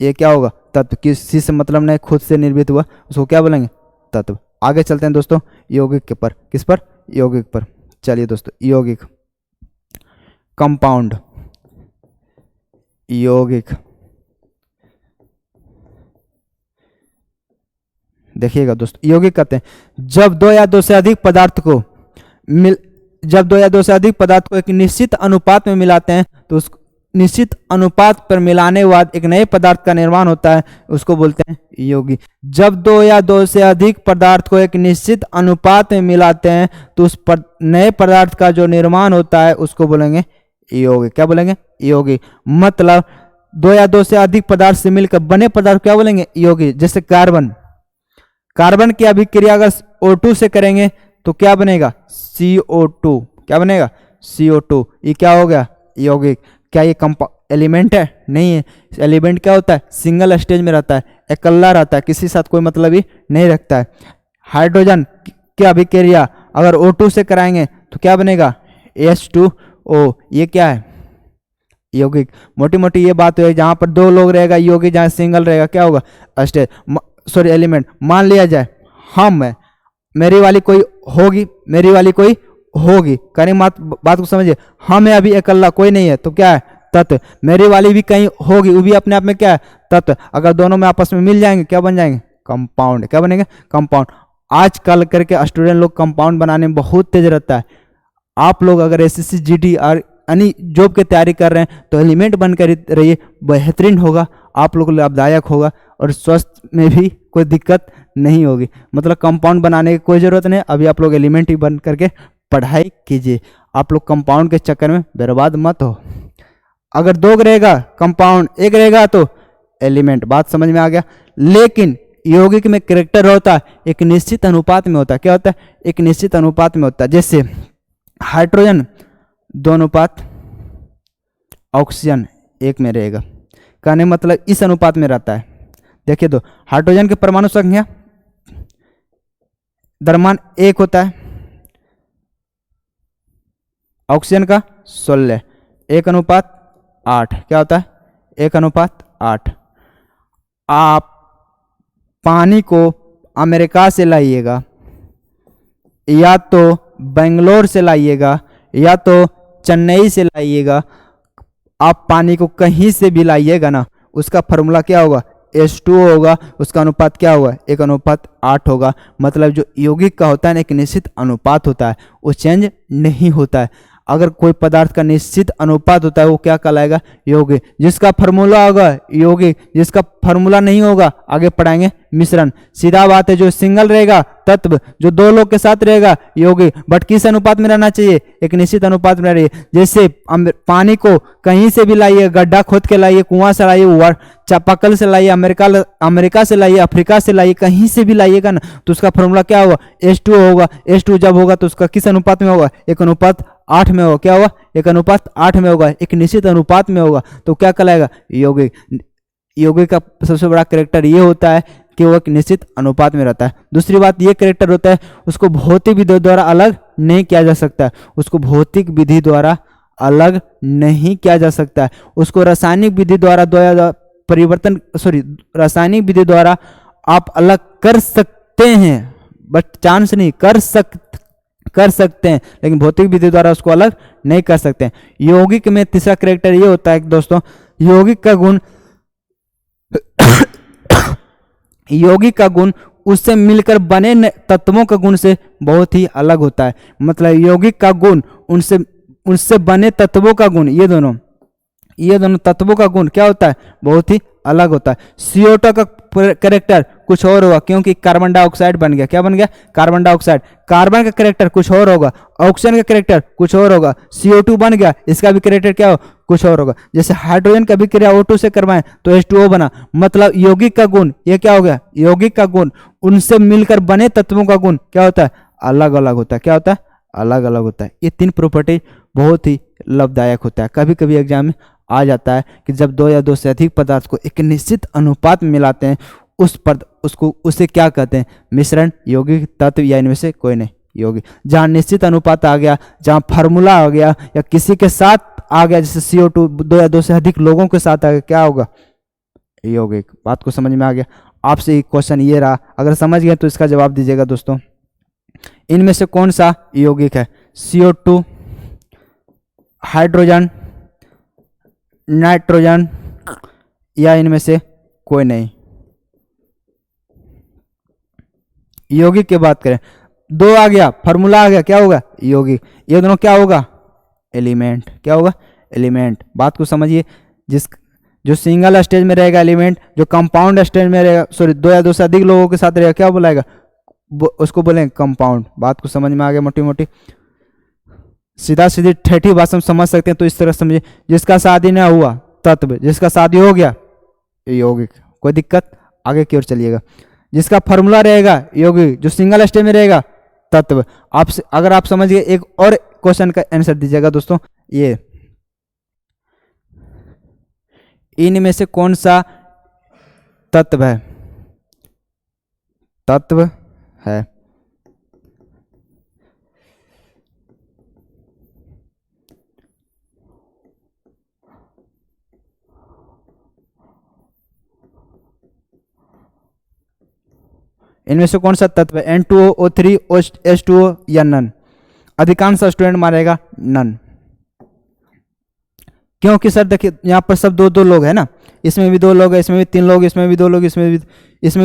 ये क्या होगा? तत्व। किसी से मतलब नहीं, खुद से निर्मित हुआ, उसको क्या बोलेंगे? तत्व। आगे चलते हैं दोस्तों यौगिक के पर। किस पर? यौगिक पर। चलिए दोस्तों, यौगिक, कंपाउंड, यौगिक। देखिएगा दोस्तों, यौगिक कहते हैं जब दो या दो से अधिक पदार्थ को एक निश्चित अनुपात में मिलाते हैं तो उस निश्चित अनुपात पर मिलाने के बाद एक नए पदार्थ का निर्माण होता है, उसको बोलते हैं यौगिक। जब दो या दो से अधिक पदार्थ को एक निश्चित अनुपात में मिलाते हैं तो उस नए पदार्थ का जो निर्माण होता है उसको बोलेंगे यौगिक। क्या बोलेंगे? यौगिक। मतलब दो या दो से अधिक पदार्थ से मिलकर बने पदार्थ क्या बोलेंगे? यौगिक। जैसे कार्बन की अभिक्रिया अगर O2 से करेंगे तो क्या बनेगा? CO2। क्या बनेगा? CO2। ये क्या हो गया? यौगिक। क्या ये एलिमेंट है? नहीं है। एलिमेंट क्या होता है? सिंगल स्टेज में रहता है, अकेला रहता है, किसी साथ कोई मतलब ही नहीं रखता है। हाइड्रोजन की अभिक्रिया अगर O2 से कराएंगे तो क्या बनेगा? H2O। ये क्या है? यौगिक। मोटी मोटी ये बात है, जहां पर दो लोग रहेगा यौगिक, जहां सिंगल रहेगा क्या होगा? Stage, element. मान लिया जाए हम है, मेरी वाली कोई होगी, मेरी वाली कोई होगी, कहीं बात को समझिए। हम है अभी अकेला, कोई नहीं है, तो क्या है? तत्व। मेरी वाली भी कहीं होगी, वो भी अपने आप में क्या है? तत्व। अगर दोनों में आपस में मिल जाएंगे क्या बन जाएंगे? कंपाउंड। क्या बनेंगे? कंपाउंड। आजकल करके स्टूडेंट लोग कंपाउंड बनाने में बहुत तेज रहता है। आप लोग अगर SSC GD और अन्य जॉब की तैयारी कर रहे हैं तो एलिमेंट बनकर रहिए, बेहतरीन होगा, आप लोग लाभदायक होगा और स्वास्थ्य में भी कोई दिक्कत नहीं होगी। मतलब कंपाउंड बनाने की कोई ज़रूरत नहीं, अभी आप लोग एलिमेंट ही बन करके पढ़ाई कीजिए। आप लोग कंपाउंड के चक्कर में बर्बाद मत हो। अगर दो रहेगा कंपाउंड, एक रहेगा तो एलिमेंट। बात समझ में आ गया। लेकिन यौगिक में कैरेक्टर होता है, एक निश्चित अनुपात में होता है। क्या होता है? एक निश्चित अनुपात में होता है। जैसे हाइड्रोजन 2:, ऑक्सीजन 1 में रहेगा। कहने मतलब इस अनुपात में रहता है। देखिए दो, हाइड्रोजन के परमाणु संख्या द्रव्यमान 1 होता है, ऑक्सीजन का 16, 1:8। क्या होता है? 1:8। आप पानी को अमेरिका से लाइएगा, या तो बेंगलोर से लाइएगा, या तो चेन्नई से लाइएगा, आप पानी को कहीं से भी लाइएगा ना, उसका फॉर्मूला क्या होगा? H2O होगा। उसका अनुपात क्या होगा? 1:8 होगा। मतलब जो यौगिक का होता है ना, एक निश्चित अनुपात होता है, वो चेंज नहीं होता है। अगर कोई पदार्थ का निश्चित अनुपात होता है वो क्या कहलाएगा? यौगिक। जिसका फार्मूला होगा यौगिक, जिसका फार्मूला नहीं होगा आगे पढ़ाएंगे मिश्रण। सीधा बात है, जो सिंगल रहेगा तत्व, जो दो लोग के साथ रहेगा यौगिक। बट किस अनुपात में रहना चाहिए? एक निश्चित अनुपात में रहिए। जैसे पानी को कहीं से भी लाइए, गड्ढा खोद के लाइए, कुआं से लाइए, चापाकल से लाइए, अमेरिका से लाइए, अफ्रीका से लाइए, कहीं से भी लाइएगा ना, तो उसका फॉर्मूला क्या होगा? H2O होगा। H2 जब होगा तो उसका किस अनुपात में होगा? 1:8 में होगा। क्या होगा? 1:8 में होगा, एक निश्चित अनुपात में होगा, तो क्या कहलाएगा? यौगिक। यौगिक का सबसे बड़ा कैरेक्टर ये होता है कि वो एक निश्चित अनुपात में रहता है। दूसरी बात ये कैरेक्टर होता है, उसको भौतिक विधि द्वारा अलग नहीं किया जा सकता है। उसको भौतिक विधि द्वारा अलग नहीं किया जा सकता है। उसको रासायनिक विधि द्वारा रासायनिक विधि द्वारा आप अलग कर सकते हैं, बट चांस नहीं, कर सकते हैं, लेकिन भौतिक विधि द्वारा उसको अलग नहीं कर सकते हैं। यौगिक में तीसरा कैरेक्टर ये होता है दोस्तों, यौगिक का गुण उससे मिलकर बने तत्वों का गुण से बहुत ही अलग होता है। मतलब यौगिक का गुण उनसे बने तत्वों का गुण, ये दोनों तत्वों का गुण क्या होता है? बहुत ही अलग होता है। CO2 का कैरेक्टर कुछ और होगा, क्योंकि कार्बन डाइऑक्साइड बन गया। क्या बन गया? Carbon dioxide. कार्बन का कैरेक्टर कुछ और होगा, ऑक्सीजन का कैरेक्टर कुछ और होगा। CO2 बन गया, इसका भी कैरेक्टर क्या हो? कुछ और होगा। जैसे हाइड्रोजन का अभिक्रिया O2 से करवाएं तो H2O बना। मतलब यौगिक का गुण ये क्या हो गया? यौगिक का गुण उनसे मिलकर बने तत्वों का गुण क्या होता है? अलग अलग होता है। क्या होता है? अलग अलग होता है। ये 3 प्रॉपर्टी बहुत ही लाभदायक होता है। कभी कभी एग्जाम में आ जाता है कि जब 2 या 2 से अधिक पदार्थ को एक निश्चित अनुपात में मिलाते हैं उसे क्या कहते हैं, मिश्रण, यौगिक, तत्व या इनमें से कोई नहीं, यौगिक। जहाँ निश्चित अनुपात आ गया, जहाँ फार्मूला आ गया या किसी के साथ आ गया, जैसे CO2 2 या 2 से अधिक लोगों के साथ आ गया, क्या होगा, यौगिक। बात को समझ में आ गया। आपसे क्वेश्चन ये रहा, अगर समझ गए तो इसका जवाब दीजिएगा दोस्तों। इनमें से कौन सा यौगिक है, CO2, हाइड्रोजन, नाइट्रोजन या इनमें से कोई नहीं। यौगिक की बात करें, 2 आ गया, फार्मूला आ गया, क्या होगा, यौगिक। ये दोनों क्या होगा, एलिमेंट। क्या होगा, एलिमेंट। बात को समझिए। जो सिंगल स्टेज में रहेगा एलिमेंट, जो कंपाउंड स्टेज में रहेगा, सॉरी 2 या 2 से अधिक लोगों के साथ रहेगा, क्या बुलाएगा, उसको बोलेंगे कंपाउंड। बात को समझ में आ गया। मोटी मोटी सीधा सीधी ठेठी भाषा में समझ सकते हैं तो इस तरह समझिए, जिसका शादी ना हुआ तत्व, जिसका शादी हो गया यौगिक। कोई दिक्कत, आगे की ओर चलिएगा। जिसका फार्मूला रहेगा यौगिक, जो सिंगल स्टेज में रहेगा तत्व। आपसे अगर आप समझ गए, एक और क्वेश्चन का आंसर दीजिएगा दोस्तों। ये इनमें से कौन सा तत्व है, तत्व है, इनमें से कौन सा तत्व है, N2O, O3, H2O या नन। अधिकांश स्टूडेंट मारेगा नन। क्योंकि सर देखिए यहाँ पर सब 2-2 लोग है ना, इसमें भी 2 लोग है, इसमें भी 3 लोग, इसमें भी 2 लोग, इसमें भी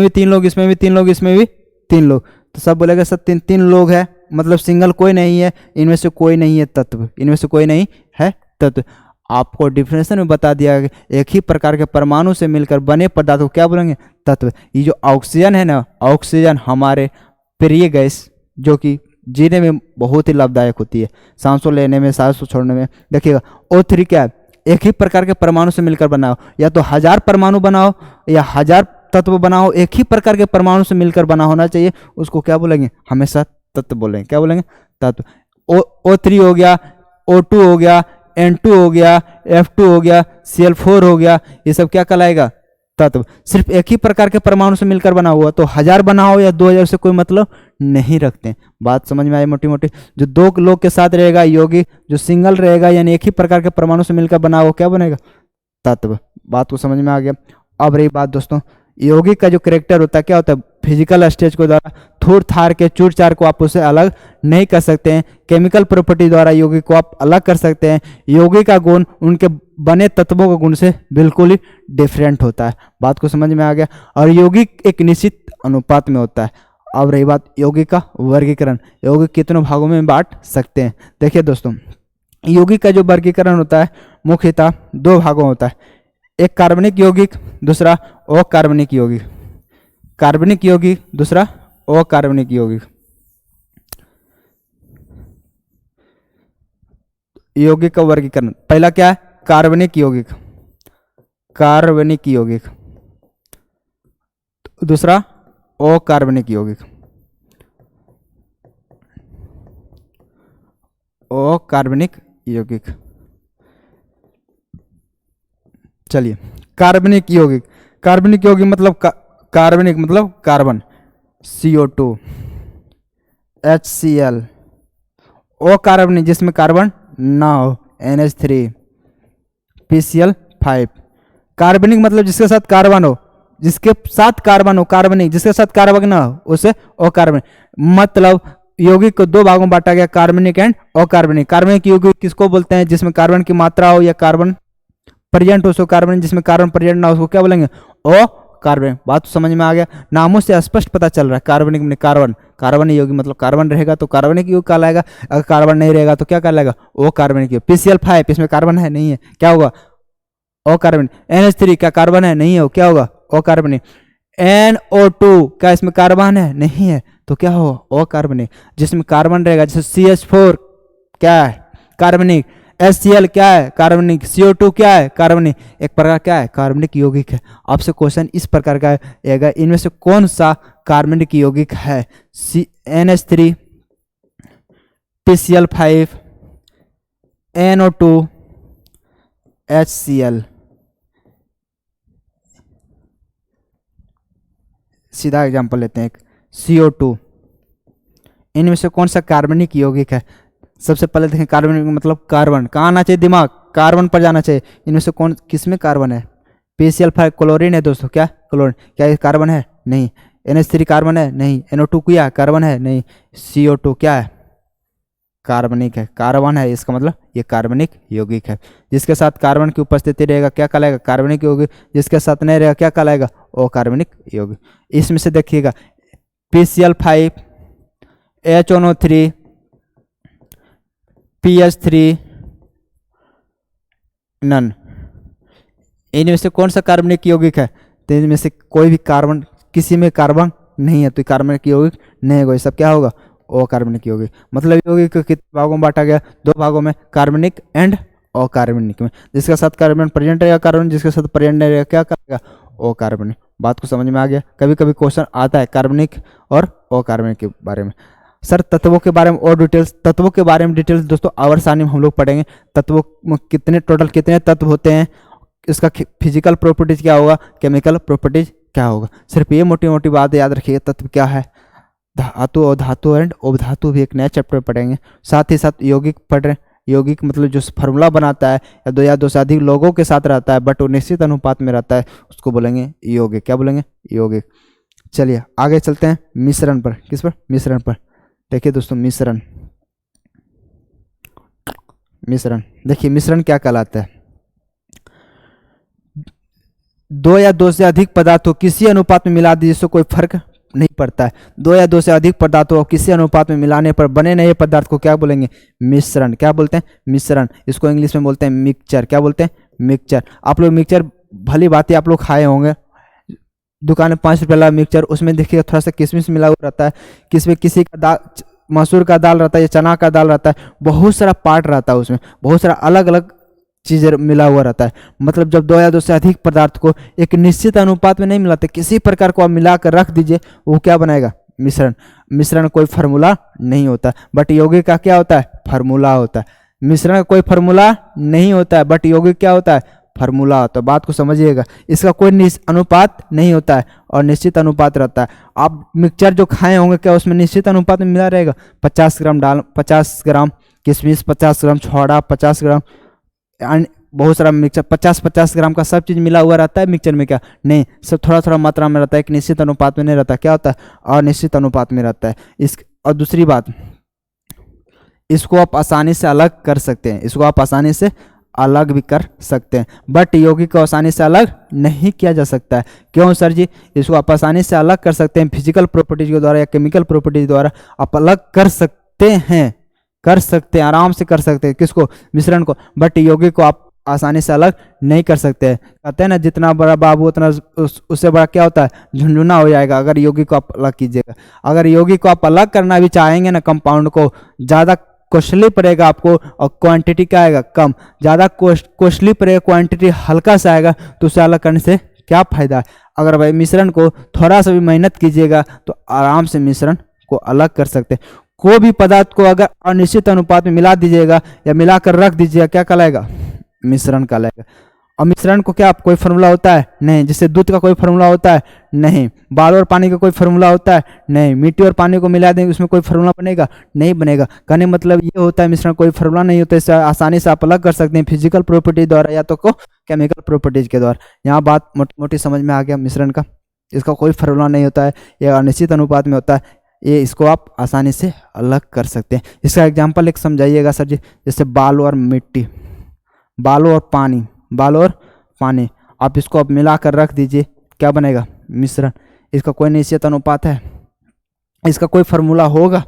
3 लोग, इसमें भी 3 लोग, इसमें भी 3 लोग, तो सब बोलेगा सर 3 लोग है, मतलब सिंगल कोई नहीं है, इनमें से कोई नहीं है तत्व, इनमें से कोई नहीं है तत्व। आपको डिफिनेशन में बता दिया गया, एक ही प्रकार के परमाणु से मिलकर बने पदार्थ को क्या बोलेंगे, तत्व। ये जो ऑक्सीजन है ना, ऑक्सीजन हमारे प्रिय गैस, जो कि जीने में बहुत ही लाभदायक होती है, सांसों लेने में, सांसों छोड़ने में। देखिएगा O3 क्या है, एक ही प्रकार के परमाणु से मिलकर बनाओ, या तो 1000 परमाणु बनाओ या 1000 तत्व बनाओ, एक ही प्रकार के परमाणु से मिलकर बना होना चाहिए, उसको क्या बोलेंगे, हमेशा तत्व बोलेंगे। क्या बोलेंगे, तत्व। O3 हो गया, O2 हो गया, N2 हो गया, F2 हो गया, Cl4 हो गया, ये सब क्या कहलाएगा, तत्व। सिर्फ एक ही प्रकार के परमाणु से मिलकर बना हुआ, तो 1000 बनाओ या 2000 से कोई मतलब नहीं रखते। बात समझ में आई मोटी मोटी। जो 2 लोग के साथ रहेगा यौगिक, जो सिंगल रहेगा यानी एक ही प्रकार के परमाणु से मिलकर बना हुआ, क्या बनेगा, तत्व। बात को समझ में आ गया। अब रही बात दोस्तों, यौगिक का जो कैरेक्टर होता है, क्या होता है, फिजिकल स्टेज को द्वारा थूर थार के चूर चार को आप उसे अलग नहीं कर सकते हैं। केमिकल प्रॉपर्टी द्वारा यौगिक को आप अलग कर सकते हैं। यौगिक का गुण उनके बने तत्वों के गुण से बिल्कुल ही डिफरेंट होता है। बात को समझ में आ गया। और यौगिक एक निश्चित अनुपात में होता है। अब रही बात यौगिक का वर्गीकरण, यौगिक कितनों भागों में बांट सकते हैं। देखिए दोस्तों, यौगिक का जो वर्गीकरण होता है मुख्यतः 2 भागों होता है, एक कार्बनिक यौगिक, दूसरा अकार्बनिक यौगिक। कार्बनिक यौगिक, दूसरा अकार्बनिक यौगिक। यौगिक का वर्गीकरण, पहला क्या है, कार्बनिक यौगिक, कार्बनिक यौगिक, दूसरा अकार्बनिक यौगिक, अकार्बनिक यौगिक। चलिए, कार्बनिक यौगिक, कार्बनिक यौगिक मतलब कार्बनिक मतलब कार्बन, CO2, HCl। अकार्बनिक जिसमें कार्बन ना हो, NH3, PCl5। कार्बनिक मतलब जिसके साथ कार्बन हो, जिसके साथ कार्बन हो, कार्बनिक जिसके साथ कार्बन ना हो उसे अकार्बनिक। मतलब यौगिक को 2 भागों में बांटा गया, कार्बनिक एंड अकार्बनिक। कार्बनिक यौगिक किसको बोलते हैं, जिसमें कार्बन की मात्रा हो या कार्बन प्रेजेंट हो, उसको कार्बन। जिसमें कार्बन प्रेजेंट ना हो उसको क्या बोलेंगे, अकार्बनिक। बात तो समझ में आ गया। नामों से स्पष्ट पता चल रहा है, कार्बनिक में कार्बन, कार्बन यौगिक मतलब कार्बन रहेगा तो कार्बनिक यौगिक कहलाएगा, अगर कार्बन नहीं रहेगा तो क्या कहलाएगा, अकार्बनिक यौगिक। PCl5 इसमें कार्बन है नहीं है, क्या होगा, अकार्बनिक। NH3 क्या कार्बन है नहीं है, क्या होगा, अकार्बनिक। NO2 क्या इसमें कार्बन है नहीं है, तो क्या होगा, अकार्बनिक। जिसमें कार्बन रहेगा, जैसे CH4 क्या है, कार्बनिक। HCl क्या है, कार्बनिक। CO2 क्या है, कार्बनिक। एक प्रकार क्या है, कार्बनिक यौगिक है। आपसे क्वेश्चन इस प्रकार का आएगा, इनमें से कौन सा कार्बनिक यौगिक है, NH3, PCl5 NO2 HCl। सीधा एग्जांपल लेते हैं एक CO2। इनमें से कौन सा कार्बनिक यौगिक है? सबसे पहले देखें कार्बनिक मतलब कार्बन कहाँ आना चाहिए, दिमाग कार्बन पर जाना चाहिए। इनमें से कौन किस में कार्बन है? PCl5 क्लोरीन है दोस्तों, क्या क्लोरीन, क्या ये कार्बन है? नहीं। NH3 कार्बन है? नहीं। NO2 क्या कार्बन है? नहीं। CO2 क्या है? कार्बनिक है, कार्बन है, इसका मतलब ये कार्बनिक यौगिक है। जिसके साथ कार्बन की उपस्थिति रहेगा क्या कहलाएगा? कार्बनिक यौगिक। जिसके साथ नहीं रहेगा क्या कहलाएगा? अकार्बनिक यौगिक। इसमें से देखिएगा PCl5 HNO3 PH3 नन, इनमें से कौन सा कार्बनिक यौगिक है? तो इनमें से कोई भी कार्बन, किसी में कार्बन नहीं है तो कार्बनिक यौगिक नहीं होगा। ये सब क्या होगा? अकार्बनिक यौगिक। मतलब यौगिक को कितने भागों में बांटा गया? दो भागों में, कार्बनिक एंड अकार्बनिक में। जिसके साथ कार्बन प्रेजेंट रहेगा कार्बन, जिसके साथ प्रेजेंट नहीं रहेगा क्या करेगा? अकार्बनिक। बात को समझ में आ गया? कभी कभी क्वेश्चन आता है कार्बनिक और अकार्बनिक के बारे में। सर तत्वों के बारे में और डिटेल्स, तत्वों के बारे में डिटेल्स दोस्तों आवर सारणी में हम लोग पढ़ेंगे। तत्वों में कितने टोटल कितने तत्व होते हैं, इसका फिजिकल प्रॉपर्टीज क्या होगा, केमिकल प्रॉपर्टीज क्या होगा। सिर्फ ये मोटी मोटी बात याद रखिए। तत्व क्या है? धातु और धातु एंड उपधातु भी एक नया चैप्टर पढ़ेंगे। साथ ही साथ यौगिक पढ़ रहे हैं। यौगिक मतलब जो फार्मूला बनाता है या दो से अधिक लोगों के साथ रहता है बट वो निश्चित अनुपात में रहता है, उसको बोलेंगे यौगिक। क्या बोलेंगे? यौगिक। चलिए आगे चलते हैं मिश्रण पर। किस पर? मिश्रण पर। देखिए दोस्तों मिश्रण, मिश्रण देखिए मिश्रण क्या कहलाता है? दो या दो से अधिक पदार्थों किसी अनुपात में मिला दीजिए, जिससे कोई फर्क नहीं पड़ता है। दो या दो से अधिक पदार्थों को किसी अनुपात में मिलाने पर बने नए पदार्थ को क्या बोलेंगे? मिश्रण। क्या बोलते हैं? मिश्रण। इसको इंग्लिश में बोलते हैं मिक्सचर। क्या बोलते हैं? मिक्सचर। आप लोग मिक्सचर भली बात है आप लोग खाए होंगे दुकान में 5 रुपये वाला मिक्सचर, उसमें देखिए थोड़ा सा किशमिश मिला हुआ रहता है, किसी का दाल, मसूर का दाल रहता है या चना का दाल रहता है, बहुत सारा पार्ट रहता है उसमें, बहुत सारा अलग अलग चीज़ें मिला हुआ रहता है। मतलब जब दो या दो से अधिक पदार्थ को एक निश्चित अनुपात में नहीं मिलाते, किसी प्रकार को आप मिलाकर रख दीजिए, वो क्या बनाएगा? मिश्रण। मिश्रण कोई फार्मूला नहीं होता बट यौगिक का क्या होता है? फार्मूला होता है। मिश्रण का कोई फार्मूला नहीं होता है बट यौगिक क्या होता है? फार्मूला होता है। बात को समझिएगा। इसका कोई अनुपात नहीं होता है और निश्चित अनुपात रहता है। आप मिक्सचर जो खाए होंगे क्या उसमें निश्चित अनुपात में मिला रहेगा? 50 ग्राम दाल, 50 ग्राम किशमिश, 50 ग्राम छोड़ा, 50 ग्राम बहुत सारा मिक्सचर, 50-50 ग्राम का सब चीज़ मिला हुआ रहता है मिक्सचर में क्या? नहीं, सब थोड़ा थोड़ा मात्रा में रहता है, एक निश्चित अनुपात में नहीं रहता। क्या होता है? अनिश्चित अनुपात में रहता है। और दूसरी बात, इसको आप आसानी से अलग कर सकते हैं, इसको आप आसानी से अलग भी कर सकते हैं बट यौगिक को आसानी से अलग नहीं किया जा सकता है। क्यों सर जी? इसको आप आसानी से अलग कर सकते हैं फिजिकल प्रॉपर्टीज के द्वारा या केमिकल प्रॉपर्टीज द्वारा आप अलग कर सकते हैं, आराम से कर सकते हैं। किसको? मिश्रण को। बट यौगिक को आप आसानी से अलग नहीं कर सकते हैं। कहते हैं ना जितना बड़ा बाबू उतना उससे बड़ा क्या होता है? झुंझुना हो जाएगा अगर यौगिक को आप अलग कीजिएगा। अगर यौगिक को आप अलग करना भी चाहेंगे ना, कंपाउंड को ज़्यादा कॉस्टली पड़ेगा आपको और क्वांटिटी क्या आएगा? कम। ज़्यादा कॉस्टली पड़ेगा, क्वांटिटी हल्का सा आएगा, तो उसे अलग करने से क्या फ़ायदा है? अगर भाई मिश्रण को थोड़ा सा भी मेहनत कीजिएगा तो आराम से मिश्रण को अलग कर सकते हैं। कोई भी पदार्थ को अगर अनिश्चित अनुपात में मिला दीजिएगा या मिलाकर रख दीजिएगा, क्या कहलाएगा? मिश्रण कहलाएगा। और मिश्रण को क्या कोई फार्मूला होता है? नहीं। जैसे दूध का कोई फार्मूला होता है? नहीं। बालू और पानी का कोई फार्मूला होता है? नहीं। मिट्टी और पानी को मिला देंगे उसमें कोई फार्मूला बनेगा? नहीं बनेगा। कहने मतलब ये होता है मिश्रण कोई फार्मूला नहीं होता, इससे आसानी से आप अलग कर सकते हैं फिजिकल प्रॉपर्टीज द्वारा या तो को केमिकल प्रॉपर्टीज के द्वारा। यहाँ बात मोटी मोटी समझ में आ गया मिश्रण का। इसका कोई फार्मूला नहीं होता है, यह अनिश्चित अनुपात में होता है, ये इसको आप आसानी से अलग कर सकते हैं। इसका एग्जाम्पल एक समझाइएगा सर जी। जैसे बालू और मिट्टी, बालू और पानी, बालू और पानी, आप इसको अब मिलाकर रख दीजिए, क्या बनेगा? मिश्रण। इसका कोई निश्चित अनुपात है? इसका कोई फार्मूला होगा?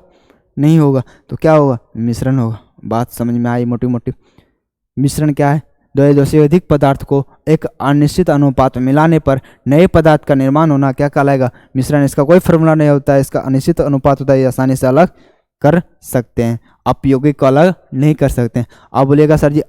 नहीं होगा। तो क्या होगा? मिश्रण होगा। बात समझ में आई मोटी मोटी। मिश्रण क्या है? दो से अधिक पदार्थ को एक अनिश्चित अनुपात में मिलाने पर नए पदार्थ का निर्माण होना क्या कहलाएगा? मिश्रण। इसका कोई फार्मूला नहीं होता है, इसका अनिश्चित अनुपात होता है, आसानी से अलग कर सकते हैं। आप यौगिक को अलग नहीं कर सकते हैं। आप बोलिएगा सर जी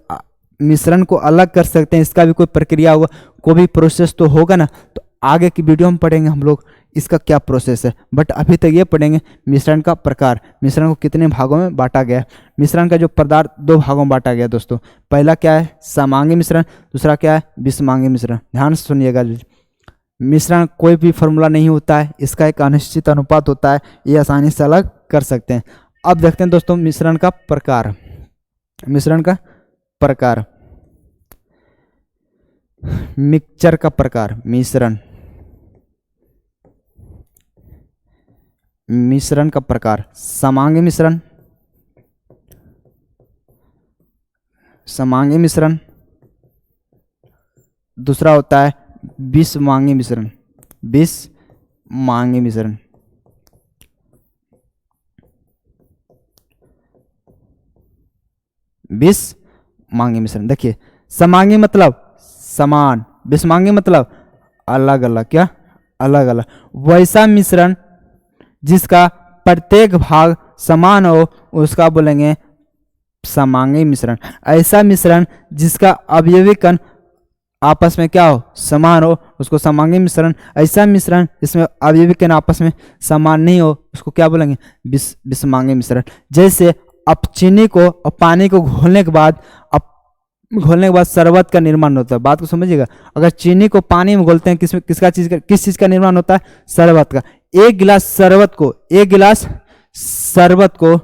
मिश्रण को अलग कर सकते हैं, इसका भी कोई प्रक्रिया होगा, कोई भी प्रोसेस तो होगा ना। तो आगे की वीडियो में पढ़ेंगे हम लोग इसका क्या प्रोसेस है, बट अभी तक ये पढ़ेंगे मिश्रण का प्रकार, मिश्रण को कितने भागों में बांटा गया है। मिश्रण का जो पदार्थ दो भागों में बांटा गया दोस्तों। पहला क्या है समांगी मिश्रण, दूसरा क्या है विषमांगी मिश्रण। ध्यान से सुनिएगा, मिश्रण कोई भी फॉर्मूला नहीं होता है, इसका एक अनिश्चित अनुपात होता है, ये आसानी से अलग कर सकते हैं। अब देखते हैं दोस्तों मिश्रण का प्रकार। मिश्रण का प्रकार, मिक्सचर का प्रकार, मिश्रण का प्रकार, समांगी मिश्रण, समांगी मिश्रण, दूसरा होता है विषमांगी मिश्रण, विषमांगी मिश्रण। विषमांगी मिश्रण, देखिए समांगी मतलब समान, विषमांगी मतलब अलग अलग, क्या अलग अलग। वैसा मिश्रण जिसका प्रत्येक भाग समान हो उसका बोलेंगे समांगी मिश्रण। ऐसा मिश्रण जिसका अवयवी कण आपस में क्या हो समान हो उसको समांगी मिश्रण। ऐसा मिश्रण जिसमें अवयवी कण आपस में समान नहीं हो उसको क्या बोलेंगे विषमांगी मिश्रण। जैसे अब चीनी को और पानी को घोलने के बाद शरबत का निर्माण होता है। बात को समझिएगा, अगर चीनी को पानी में घोलते हैं किस चीज का निर्माण होता है शरबत का। एक गिलास शरबत को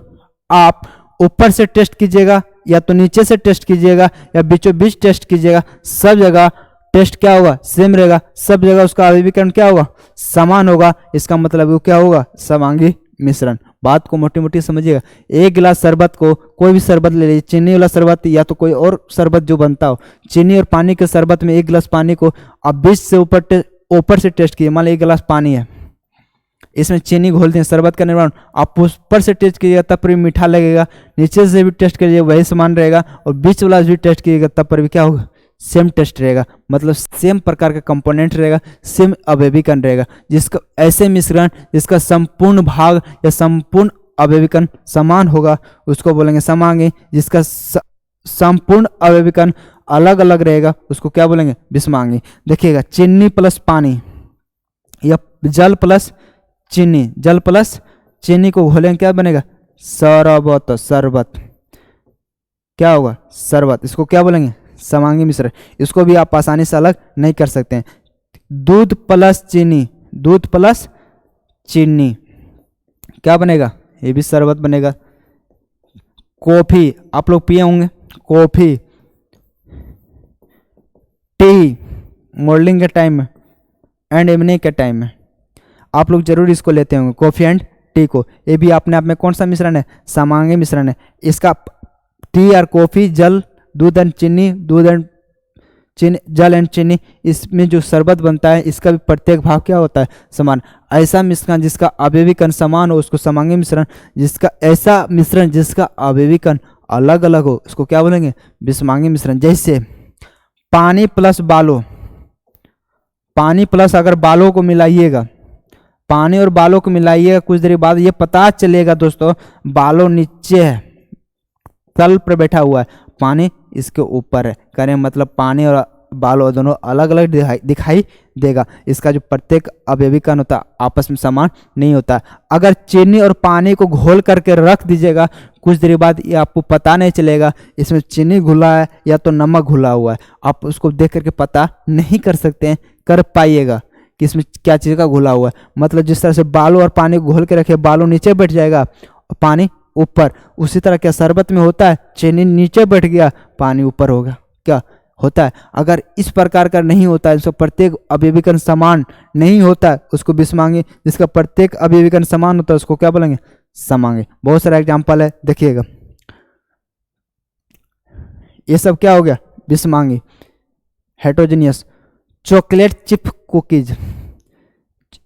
आप ऊपर से टेस्ट कीजिएगा या तो नीचे से टेस्ट कीजिएगा या बीचों बीच टेस्ट कीजिएगा, सब जगह टेस्ट क्या होगा सेम रहेगा, सब जगह उसका अवयवीकरण क्या होगा समान होगा। इसका मतलब वो क्या होगा समांगी मिश्रण। बात को मोटी मोटी समझिएगा। एक गिलास शरबत को, कोई भी शरबत ले लीजिए, चीनी वाला शरबत या तो कोई और शरबत जो बनता हो, चीनी और पानी के शरबत में एक गिलास पानी को आप बीच से ऊपर से टेस्ट कीजिए। मान लीजिए एक गिलास पानी है, इसमें चीनी घोलते हैं शरबत का निर्माण, आप ऊपर से टेस्ट कीजिएगा तब पर भी मीठा लगेगा, नीचे से भी टेस्ट कीजिए वही समान रहेगा, और बीच वाला भी टेस्ट कीजिएगा तब पर भी क्या होगा सेम टेस्ट रहेगा। मतलब सेम प्रकार का कंपोनेंट रहेगा, सेम अवयवीकरण रहेगा। जिसका ऐसे मिश्रण जिसका संपूर्ण भाग या संपूर्ण अवयवीकरण समान होगा उसको बोलेंगे समांगी। जिसका संपूर्ण अवयवीकरण अलग अलग रहेगा उसको क्या बोलेंगे विषमांगी। देखिएगा चीनी प्लस पानी या जल प्लस चीनी को घोलेंगे क्या बनेगा शरबत क्या होगा शरबत। इसको क्या बोलेंगे समांगी मिश्रण। इसको भी आप आसानी से अलग नहीं कर सकते हैं। दूध प्लस चीनी क्या बनेगा, ये भी शरबत बनेगा। कॉफी आप लोग पिए होंगे, कॉफी टी मॉर्निंग के टाइम में एंड इवनिंग के टाइम में आप लोग जरूर इसको लेते होंगे, कॉफी एंड टी को। ये भी अपने आप में कौन सा मिश्रण है समांगी मिश्रण है। इसका टी और कॉफी, जल, दूध एंड चीनी, जल एंड चीनी, इसमें जो शरबत बनता है इसका भी प्रत्येक भाग क्या होता है समान। ऐसा मिश्रण जिसका अवयवीकरण समान हो उसको समांगी मिश्रण। ऐसा मिश्रण जिसका अवयवीकरण अलग अलग हो उसको क्या बोलेंगे विषमांगी मिश्रण। जैसे पानी प्लस अगर बालों को मिलाइएगा, पानी और बालों को मिलाइएगा, कुछ देर बाद ये पता चलेगा दोस्तों बालों नीचे है, तल पर बैठा हुआ है, पानी इसके ऊपर है। करें मतलब पानी और बालों दोनों अलग अलग दिखाई देगा। इसका जो प्रत्येक अवयवीकरण होता है आपस में समान नहीं होता। अगर चीनी और पानी को घोल करके रख दीजिएगा कुछ देर बाद ये आपको पता नहीं चलेगा इसमें चीनी घुला है या तो नमक घुला हुआ है। आप उसको देख करके पता नहीं कर पाइएगा कि इसमें क्या चीज़ का घुला हुआ है। मतलब जिस तरह से बालू और पानी को घोल के रखे, बालू नीचे बैठ जाएगा और पानी ऊपर, उसी तरह क्या शरबत में होता है चीनी नीचे बैठ गया पानी ऊपर होगा, क्या होता है। अगर इस प्रकार का नहीं होता है, इसका प्रत्येक अवयवीकरण समान नहीं होता है उसको विषमांगी। जिसका प्रत्येक अवयवीकरण समान होता है उसको क्या बोलेंगे समांगी। बहुत सारा एग्जाम्पल है देखिएगा। ये सब क्या हो गया विषमांगी। हेटेरोजेनियस चॉकलेट चिप कुकीज,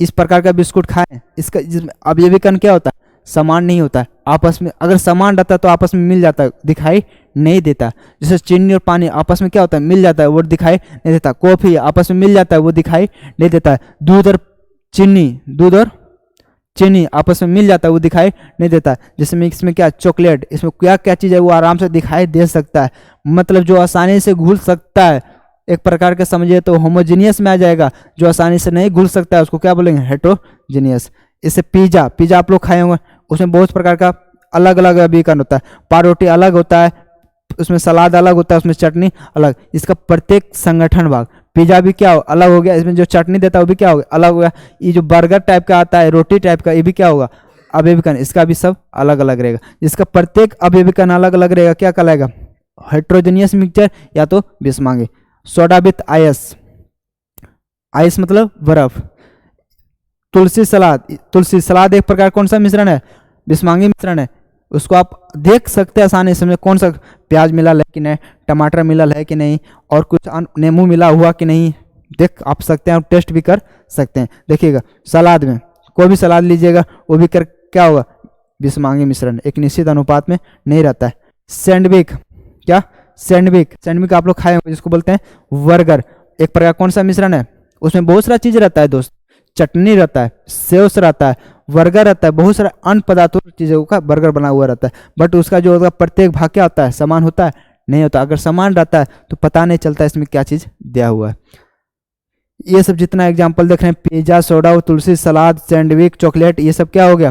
इस प्रकार का बिस्कुट खाएं, इसका जिसमें अवयवीकरण क्या होता है समान नहीं होता है आपस में। अगर समान रहता है तो आपस में मिल जाता है, दिखाई नहीं देता। जैसे चीनी और पानी आपस में क्या होता है मिल जाता है, वो दिखाई नहीं देता। कॉफी आपस में मिल जाता है, वो दिखाई नहीं देता है। दूध और चीनी आपस में मिल जाता है, वो दिखाई नहीं देता है। जिसमें इसमें क्या चॉकलेट, इसमें क्या क्या चीज़ है वो आराम से दिखाई दे सकता है। मतलब जो आसानी से घुल सकता है एक प्रकार के समझिए तो होमोजीनियस में आ जाएगा, जो आसानी से नहीं घुल सकता है उसको क्या बोलेंगे, हेटेरोजीनियस। इससे पिज्जा आप लोग खाए होंगे, उसमें बहुत प्रकार का अलग अलग अभिकरण होता है, पारोटी अलग होता है, उसमें सलाद अलग होता है, उसमें चटनी अलग, इसका प्रत्येक संगठन भाग। पिज्जा भी क्या हो, अलग हो गया, इसमें जो चटनी देता है वो भी क्या हो गया, अलग हो गया। ये जो बर्गर टाइप का आता है, रोटी टाइप का, ये भी क्या होगा, अभिकरण, इसका भी सब अलग अलग रहेगा। जिसका प्रत्येक अभिकरण अलग अलग रहेगा क्या कहलाएगा, हेटेरोजेनियस मिक्सचर या तो बिस्मांगी। सोडा विथ आइस, आइस मतलब बर्फ। तुलसी सलाद एक प्रकार कौन सा मिश्रण है, बिस्मांगी मिश्रण है। उसको आप देख सकते हैं आसानी से, कौन सा प्याज मिला है कि नहीं, टमाटर मिला है कि नहीं, और कुछ नींबू मिला हुआ कि नहीं, देख आप सकते हैं, आप टेस्ट भी कर सकते हैं। देखिएगा सलाद में कोई भी सलाद लीजिएगा वो भी कर क्या होगा, बिस्मांगी मिश्रण, एक निश्चित अनुपात में नहीं रहता है। सैंडविच, क्या सैंडविच आप लोग खाए होंगे, जिसको बोलते हैं बर्गर, एक प्रकार कौन सा मिश्रण है, उसमें बहुत सारा चीज रहता है दोस्त, चटनी रहता है, सेवस रहता है, बर्गर रहता है, बहुत सारा अन्य पदार्थों चीज़ों का बर्गर बना हुआ रहता है। बट उसका जो होगा प्रत्येक भाग क्या होता है, समान होता है, नहीं होता। अगर समान रहता है तो पता नहीं चलता इसमें क्या चीज़ दिया हुआ है। ये सब जितना एग्जाम्पल देख रहे हैं, पिज्जा, सोडा, तुलसी, सलाद, सैंडविच, चॉकलेट, ये सब क्या हो गया,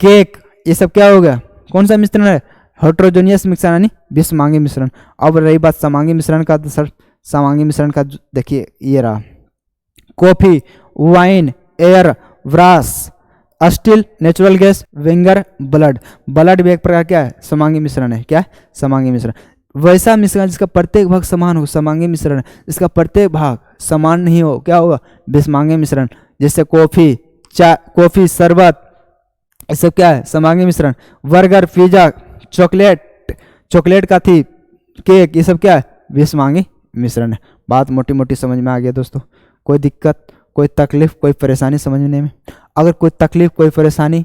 केक, ये सब क्या हो गया, कौन सा मिश्रण है, हेटेरोजेनियस मिश्रण यानी बिस्मांगी मिश्रण। अब रही बात समांगी मिश्रण का, तो सर समांगी मिश्रण का देखिए ये रहा, coffee, wine, air, brass, steel, natural gas, vinegar, blood भी एक प्रकार क्या है, समांगी मिश्रण है। क्या है, समांगी मिश्रण। वैसा मिश्रण जिसका प्रत्येक भाग समान हो, समांगी मिश्रण है। जिसका प्रत्येक भाग समान नहीं हो, क्या होगा, बिस्मांगी मिश्रण। जैसे कॉफी, शरबत, ये सब क्या है, समांगी मिश्रण। बर्गर, पिज्जा, चॉकलेट का थी, केक, ये सब क्या है, बिस्मांगी मिश्रण है। बात मोटी मोटी समझ में आ गया दोस्तों। कोई दिक्कत, कोई तकलीफ, कोई परेशानी समझने में? अगर कोई तकलीफ, कोई परेशानी,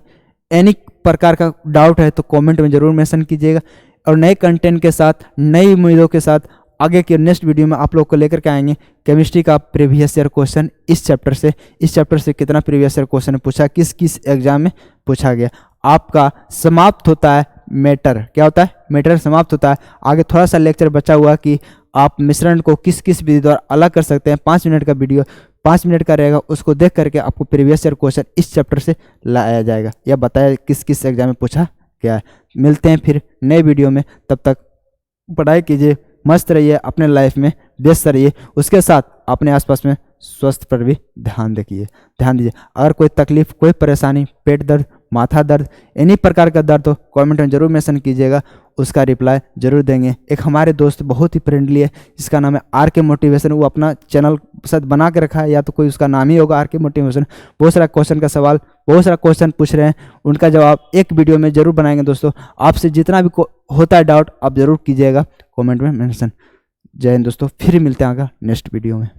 एनी प्रकार का डाउट है तो कमेंट में ज़रूर मेंशन कीजिएगा। और नए कंटेंट के साथ, नई उम्मीदों के साथ आगे के नेक्स्ट वीडियो में आप लोग को लेकर के आएंगे केमिस्ट्री का प्रीवियस ईयर क्वेश्चन इस चैप्टर से कितना प्रीवियस ईयर क्वेश्चन पूछा, किस किस एग्जाम में पूछा गया। आपका समाप्त होता है मैटर, क्या होता है, मैटर समाप्त होता है। आगे थोड़ा सा लेक्चर बचा हुआ कि आप मिश्रण को किस किस विधि द्वारा अलग कर सकते हैं। 5 मिनट का वीडियो 5 मिनट का रहेगा, उसको देख करके आपको प्रीवियस ईयर क्वेश्चन इस चैप्टर से लाया जाएगा या बताया किस किस एग्जाम में पूछा गया है। मिलते हैं फिर नए वीडियो में, तब तक पढ़ाई कीजिए, मस्त रहिए, अपने लाइफ में व्यस्त रहिए, उसके साथ अपने आसपास में स्वास्थ्य पर भी ध्यान दीजिए। अगर कोई तकलीफ, कोई परेशानी, पेट दर्द, माथा दर्द, एनी प्रकार का दर्द हो कमेंट में जरूर मेंशन कीजिएगा, उसका रिप्लाई जरूर देंगे। एक हमारे दोस्त बहुत ही फ्रेंडली है, जिसका नाम है RK मोटिवेशन, वो अपना चैनल शायद बना के रखा है या तो कोई उसका नाम ही होगा RK मोटिवेशन। बहुत सारा क्वेश्चन पूछ रहे हैं, उनका जवाब एक वीडियो में जरूर बनाएंगे दोस्तों। आपसे जितना भी होता है डाउट आप जरूर कीजिएगा कॉमेंट में मेंशन। जय हिंद दोस्तों, फिर मिलते हैं आगे नेक्स्ट वीडियो में।